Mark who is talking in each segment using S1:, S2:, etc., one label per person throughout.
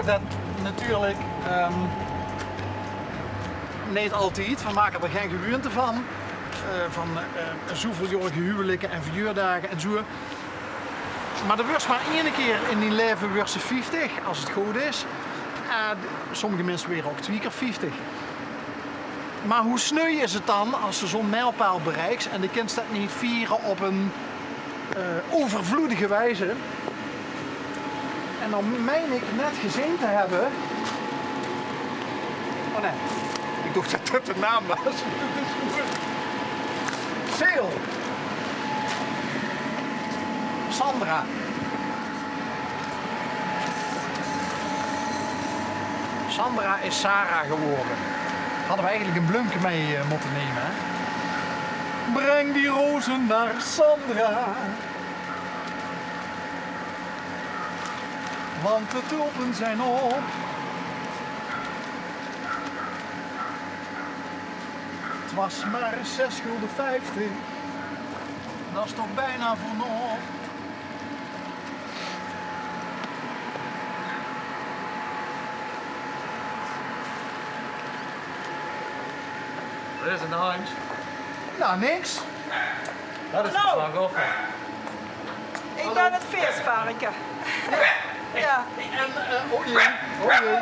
S1: wordt dat natuurlijk niet altijd. We maken er geen gewoonte van. Zoveeljarige huwelijken en verjaardagen en zo. Maar er wordt maar één keer in die leven wordt ze 50, als het goed is. Sommige mensen weer ook 2 keer 50. Maar hoe sneu is het dan als ze zo'n mijlpaal bereikt en de kind dat niet vieren op een overvloedige wijze? En dan meen ik net gezien te hebben. Oh nee, ik dacht dat het de naam was. Seel. Sandra. Sandra is Sarah geworden. Hadden we eigenlijk een bloemke mee moeten nemen. Hè? Breng die rozen naar Sandra. Want de tulpen zijn op. Het was maar 6,50 gulden. Dat is toch bijna voor nog.
S2: Wat is het nou, Hans?
S1: Nou, niks.
S2: Dat is de slachtoffer.
S3: Ik ben het feestvarken. Ja.
S1: En, oh jee, oh jee.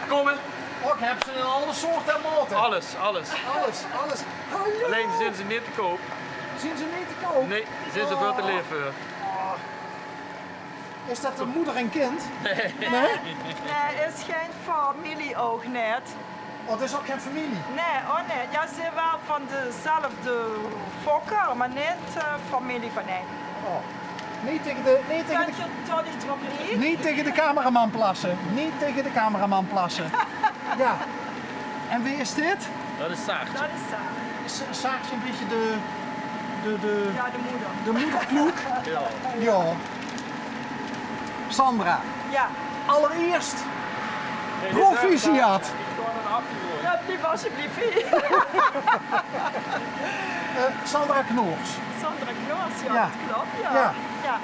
S2: Komen.
S1: Ik heb ze in alle soorten en maten.
S2: Alles.
S1: Alles. Hallo.
S2: Alleen zijn ze niet te koop.
S1: Zien ze niet te koop?
S2: Nee, zijn ze veel te leven.
S1: Is dat de moeder en kind?
S2: Nee.
S1: Nee?
S3: Nee, is geen familie ook net.
S1: Oh, het is ook geen familie?
S3: Nee, oh nee. Ja, ze waren van dezelfde fokker, maar niet familie van één.
S1: Oh. Niet tegen de cameraman plassen. Niet tegen de cameraman plassen. Ja. En wie is dit?
S2: Dat is Saartje.
S3: Dat is Sarah.
S1: Saartje een beetje de
S3: Ja, de moeder.
S1: de moederkloek?
S2: Ja.
S1: Ja. Sandra.
S3: Ja.
S1: Allereerst proficiat.
S3: Ja, blijf alsjeblieft hier.
S1: Sandra Knoors.
S3: Sandra Knoors, ja,
S1: Ja.
S3: dat klopt. Ja.
S1: Ja.
S3: Ja.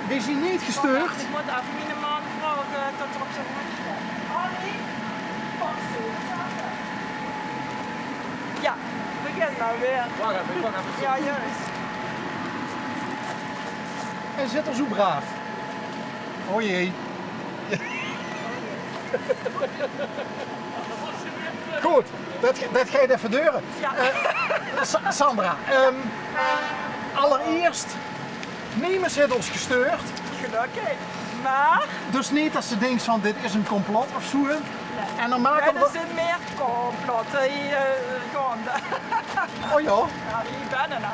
S1: We zien niet gestuurd.
S3: Ik moet even mijn man vragen dat er op zijn hand staat. Annie, pas ja, begin nou weer.
S2: Wacht even.
S3: Ja, juist.
S1: En zit er zo braaf. Oh jee. Goed, dat ga je even deuren.
S3: Ja.
S1: Sandra, allereerst nemen ze het ons gestuurd.
S3: Gelukkig. Maar,
S1: Dus niet dat ze denkt van dit is een complot of zo.
S3: nee.
S1: En dan maken
S3: er
S1: we...
S3: zijn meer complotten hier gaande.
S1: Oh ja,
S3: Ja, die ben er.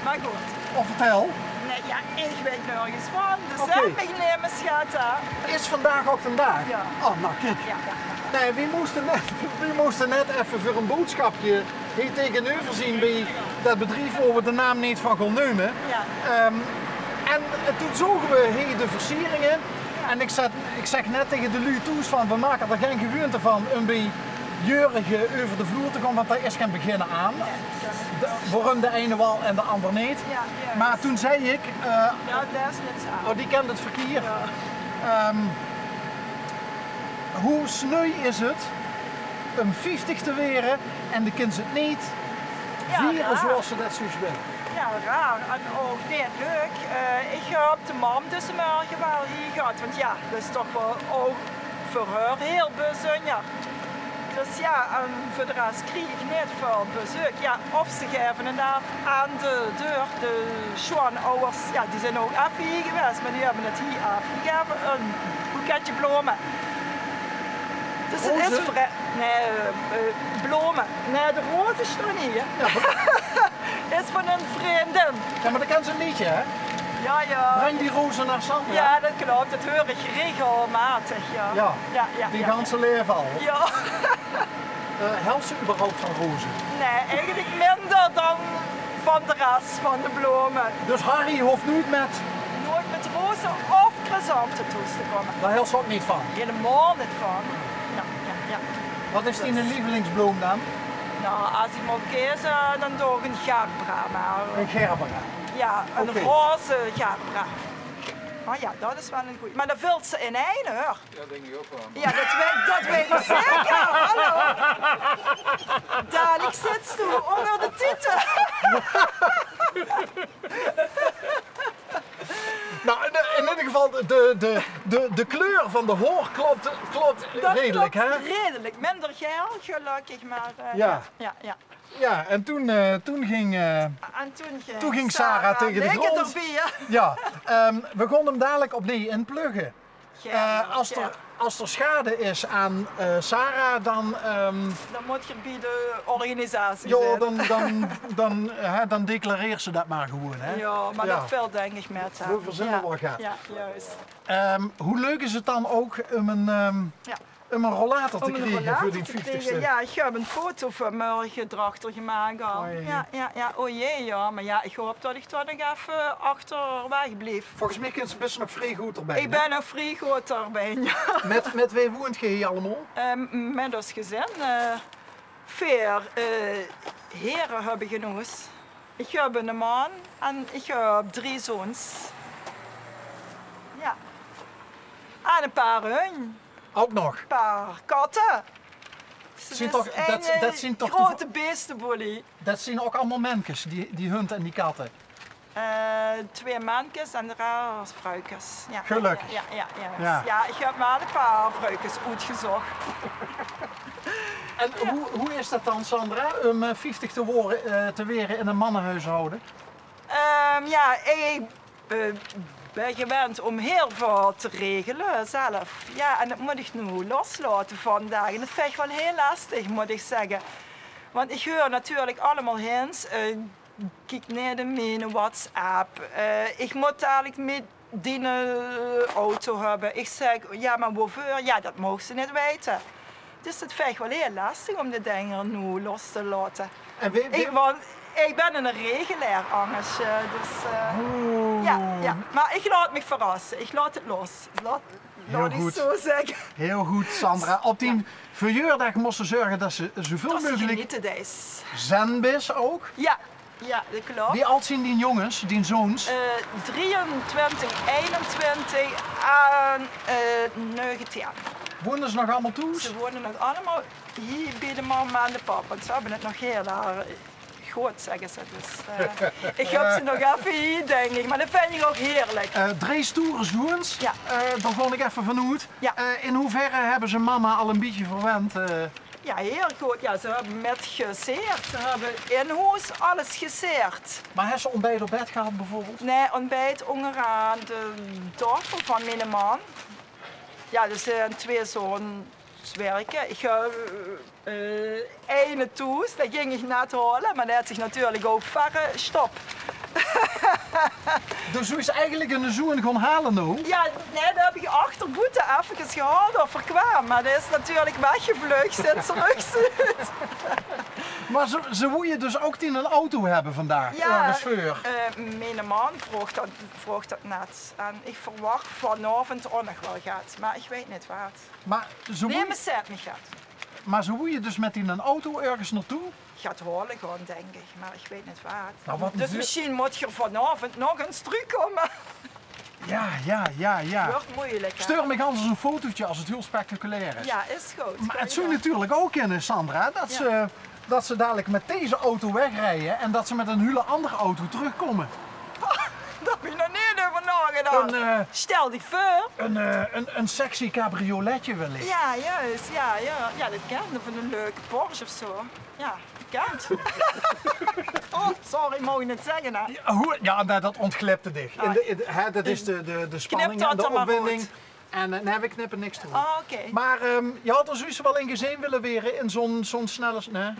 S3: Maar goed.
S1: of vertel.
S3: Nee, ja, ik weet nergens van. Dus
S1: Oké.
S3: ik neem een schat aan.
S1: Is vandaag ook vandaag?
S3: Ja.
S1: Oh, nou kijk.
S3: Ja.
S1: Nee, we moesten net even voor een boodschapje hier tegenover zien bij dat bedrijf waar we de naam niet van gaan nemen.
S3: Ja.
S1: En toen zogen we hier de versieringen. En ik zeg net tegen de lui toes van we maken er geen gewoonte van om bij jeurige over de vloer te gaan, want daar is geen beginnen aan. Waarom de ene wel en de ander niet.
S3: Ja, juist.
S1: Maar toen zei ik,
S3: Ja, dat is net zo.
S1: oh die kent het verkeer. Hoe sneu is het om 50 te weren en de kind het niet vieren
S3: raar.
S1: zoals ze dat zoals willen?
S3: Ja, raar. En ook niet leuk. Ik ga op de mam dus morgen wel hier gehad. Want ja, dat is toch wel ook voor haar heel bijzonder. Dus ja, en voor de rest krijg ik niet veel bezoek. Ja, of ze geven het daar aan de deur. De schoonouders, ja, die zijn ook even hier geweest, maar die hebben het hier afgegeven. Een boeketje bloemen. Dus het is
S1: Rozen?
S3: nee, bloemen. Nee, de rozen staan hier.
S1: Ja,
S3: Is van een vriendin.
S1: ja, maar dat kan ze niet, hè?
S3: Ja, ja.
S1: Breng die rozen naar Sandra.
S3: Ja, dat klopt. Dat hoor ik regelmatig, ja.
S1: Ja, die ganse leven al.
S3: Ja.
S1: Helpt ze überhaupt van rozen?
S3: Nee, eigenlijk minder dan van de rest van de bloemen.
S1: Dus Harry hoeft niet met,
S3: Nooit met rozen of chrysanten toe te komen.
S1: daar helpt ze ook niet van.
S3: Helemaal niet van. Ja.
S1: Wat is die een lievelingsbloem dan?
S3: Nou, als ik moet kiezen, dan doe ik een gerbera. Maar
S1: Een gerbera.
S3: ja, een
S1: Oké.
S3: roze gerbera. Oh ja, dat is wel een goeie. Maar dat vult ze in één, hoor.
S2: Ja, denk ik ook wel.
S3: Ja, dat weet ik zeker. Hallo. Dadelijk zit ze onder de titel.
S1: Nou, in ieder geval, de kleur van de hoor klopt redelijk, hè?
S3: Redelijk. Minder geel, gelukkig, maar
S1: Ja.
S3: ja.
S1: Ja, en toen ging
S3: En
S1: Toen ging Sarah tegen de grond.
S3: Erbij, hè?
S1: ja, we gaan hem dadelijk opnieuw inpluggen. Als er schade is aan Sarah, dan
S3: moet je bij de organisatie
S1: ja,
S3: zijn.
S1: dan declareert ze dat maar gewoon. Hè?
S3: Ja, maar
S1: Ja.
S3: dat valt denk ik met haar.
S1: We verzinnen wel gaat.
S3: Ja, juist.
S1: Hoe leuk is het dan ook om een rollator te
S3: Om een
S1: krijgen
S3: rollator
S1: voor die
S3: te
S1: 50ste?
S3: krijgen, ja, ik heb een foto van morgen erachter gemaakt al.
S1: Oh, jee.
S3: Ja, oh jee, ja. Maar ja, ik hoop dat ik toch nog even achterweg blijf.
S1: Volgens mij is het best nog vrij goed erbij.
S3: Ik ben nog vrij goed erbij, ja.
S1: Met wie woont je hier allemaal?
S3: Met ons gezin. Vier heren hebben genoeg. Ik heb een man en ik heb 3 zoons. Ja. En een paar hunden.
S1: Ook nog.
S3: Een paar katten.
S1: Zien toch- dat zien toch
S3: grote beestenboelie.
S1: Dat zijn ook allemaal mensjes, die hond en die katten.
S3: 2 mannetjes en de rest vrouwtjes. Ja,
S1: Gelukkig.
S3: Ja. Ja, ik heb wel een paar vrouwtjes uitgezocht.
S1: En hoe is dat dan, Sandra, om 50 te weren in een mannenhuishouden?
S3: Ja, ik ben gewend om heel veel te regelen zelf. Ja, en dat moet ik nu loslaten vandaag. En dat vind ik wel heel lastig, moet ik zeggen. Want ik hoor natuurlijk allemaal hints. Kijk naar mijn WhatsApp. Ik moet eigenlijk met die auto hebben. Ik zeg, ja, maar waarvoor? Ja, dat mogen ze niet weten. Dus dat vind ik wel heel lastig om de dingen nu los te laten.
S1: En
S3: Ik ben een regelaar, anders. Dus, ja, maar ik laat me verrassen. Ik laat het los. Laat ik
S1: goed.
S3: zo zeggen.
S1: Heel goed, Sandra. Op die verjaardag moesten ze zorgen dat ze zoveel
S3: Dat ze
S1: mogelijk
S3: genieten is.
S1: zenbis ook.
S3: Ja, dat klopt.
S1: Wie oud zijn die jongens, die zoons?
S3: 23, 21 en 19.
S1: Wonen ze nog allemaal toe?
S3: Ze wonen nog allemaal hier bij de mama en de papa. Want ze hebben het nog heel goed, zeggen ze. Dus, ik heb ze nog even hier, denk ik. Maar dat vind ik ook heerlijk.
S1: 3 stoere zoons.
S3: Ja.
S1: Daar vond ik even van uit.
S3: Ja.
S1: In hoeverre hebben ze mama al een beetje verwend?
S3: Ja, heel goed. Ja, ze hebben met gezeerd. Ze hebben in huis alles gezeerd.
S1: Maar hebben ze ontbijt op bed gehad bijvoorbeeld?
S3: Nee, ontbijt onderaan de dochter van mijn man. Ja, er zijn 2 zoons werken. Ik ga ene toes, dat ging ik net halen, maar dat had zich natuurlijk ook stop.
S1: Dus hoe is eigenlijk een zoon gaan halen nou?
S3: Ja, nee, dat heb ik achter boete even gehouden of er kwam, maar dat is natuurlijk weggevlucht sinds terug zit.
S1: Maar ze wil je dus ook in een auto hebben vandaag, ergens voor?
S3: Mijn man vroeg dat net en ik verwacht vanavond ook nog wel gaat, maar ik weet niet wat.
S1: Maar ze
S3: Nee, mijn set niet gaat.
S1: Maar zo moet je dus met in een auto ergens naartoe?
S3: Gaat halen gewoon, denk ik, maar ik weet niet wat.
S1: Nou, wat
S3: Dus misschien moet je vanavond nog eens terugkomen.
S1: Ja.
S3: Wordt moeilijk, hè?
S1: Stuur me anders een fotootje als het heel spectaculair is.
S3: Ja, is goed.
S1: Maar het zou natuurlijk ook in, Sandra, dat ze dadelijk met deze auto wegrijden en dat ze met een hele andere auto terugkomen.
S3: Daar heb je nog niet over nagedacht. Stel je voor.
S1: Een sexy cabrioletje wellicht.
S3: Ja, juist. Ja, dat kan. Of een leuke Porsche of zo. Ja, dat kan. Oh, sorry, mag je niet zeggen, hè?
S1: Ja, dat ontglipte dich. Dat is de spanning en de opwinding. En nee, we knippen niks toe.
S3: Oh, oké.
S1: Maar je had er zoiets wel in gezien willen weren in zo'n snelle... Nee?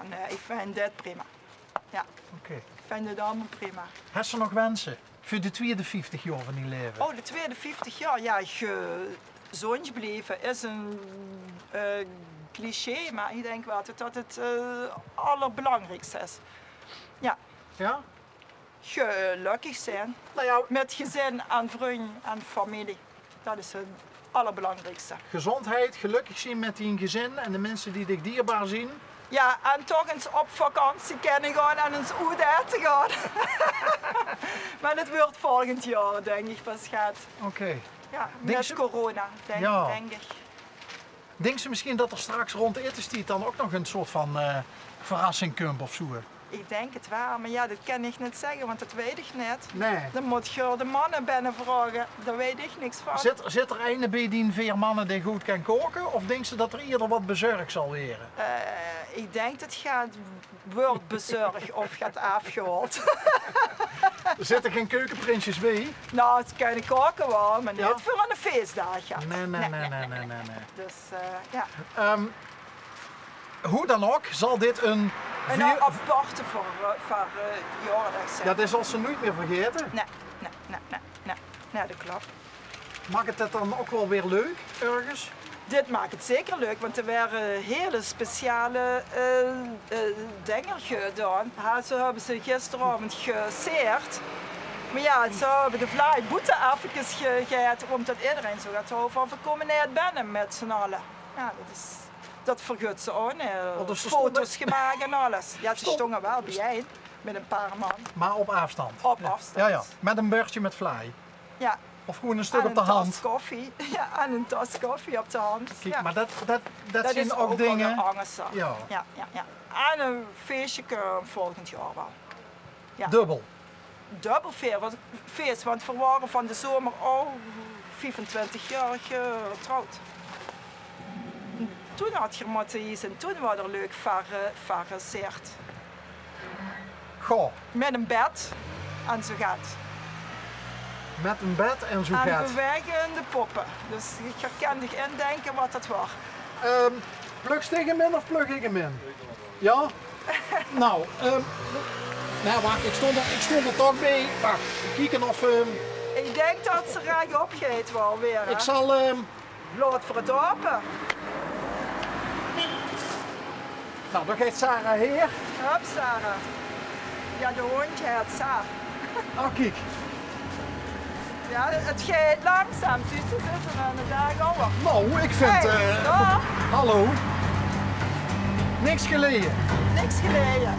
S3: Nee, ik vind dit prima. Ja,
S1: Oké.
S3: ik vind het allemaal prima.
S1: Heb je nog wensen voor de tweede 50 jaar van die leven?
S3: Oh, de tweede 50 jaar. Ja, gezond blijven is een cliché, maar ik denk wel dat het allerbelangrijkste is. Ja.
S1: Ja?
S3: Gelukkig zijn.
S1: Nou ja,
S3: Met gezin en vrienden en familie. Dat is het allerbelangrijkste.
S1: gezondheid, gelukkig zien met die gezin en de mensen die dich dierbaar zien.
S3: Ja, en toch eens op vakantie kunnen gaan en eens uit eten gaan. Maar het wordt volgend jaar, denk ik, pas gaat.
S1: Oké.
S3: Ja,
S1: Denk
S3: met
S1: ze-
S3: corona,
S1: Ja.
S3: denk ik.
S1: Denk ze misschien dat er straks rond de etenstijd dan ook nog een soort van verrassing komt of zo?
S3: Ik denk het wel, maar ja, dat kan ik niet zeggen, want dat weet ik niet.
S1: Nee.
S3: Dan moet je de mannen binnen vragen, daar weet ik niks van.
S1: Zit er een bij die 4 mannen die goed kan koken? Of denkt ze dat er eerder wat bezorgd zal worden?
S3: Ik denk dat gaat wordt bezorgd of gaat afgehaald.
S1: Er zitten geen keukenprinsjes bij?
S3: Nou, het kan koken wel, maar niet
S1: Ja?
S3: voor een feestdag. Ja.
S1: Nee.
S3: Dus ja,
S1: Hoe dan ook zal dit een...
S3: een aparte voor jaardag zijn.
S1: Ja, dit zal ze nooit meer vergeten.
S3: Nee, dat klopt.
S1: Maakt het dan ook wel weer leuk, ergens?
S3: Dit maakt het zeker leuk, want er waren hele speciale dingen gedaan. Ze hebben ze gisteravond geseerd. Maar ja, ze hebben de vlaai boete even gegeten, omdat iedereen zo gaat houden van we komen niet binnen met z'n allen. Ja, dat vergut ze ook.
S1: dus ze
S3: Foto's gemaakt en alles. Ja, ze
S1: Stond-
S3: stonden wel bijeen met een paar man.
S1: Maar op afstand.
S3: Op afstand.
S1: Ja. Met een beurtje met vlaai.
S3: Ja.
S1: Of gewoon een stuk
S3: En
S1: op de
S3: een
S1: hand.
S3: tas koffie. Ja, en een tas koffie op de hand.
S1: Kijk,
S3: Ja.
S1: maar dat
S3: Dat
S1: zijn
S3: is
S1: ook dingen.
S3: een angst.
S1: Ja.
S3: Ja. En een feestje volgend jaar wel. Ja.
S1: Dubbel.
S3: Dubbel feest, want we waren van de zomer al 25 jaar getrouwd. Toen had je moeten iets en toen was er leuk verreseerd.
S1: Goh,
S3: Met een bed en zo gaat.
S1: met een bed en zo
S3: En
S1: gaat.
S3: bewegende poppen. Dus je kan zich indenken wat dat was.
S1: Plug tegen min of plug ik hem in? Ja? Nou, nou wacht, ik stond er toch bij. Wacht, kijken of...
S3: Ik denk dat ze graag opgeet wel weer. Hè?
S1: ik zal...
S3: Bloot voor het open.
S1: nou, dan gaat Sarah hier.
S3: Hup, Sarah. Ja, de hondje het Sarah.
S1: Oh, kijk.
S3: Ja, het gaat langzaam. Zie je, ze zitten aan de dag over.
S1: Nou, ik vind...
S3: Hey, dag.
S1: hallo. Niks geleden.
S3: Niks geleden.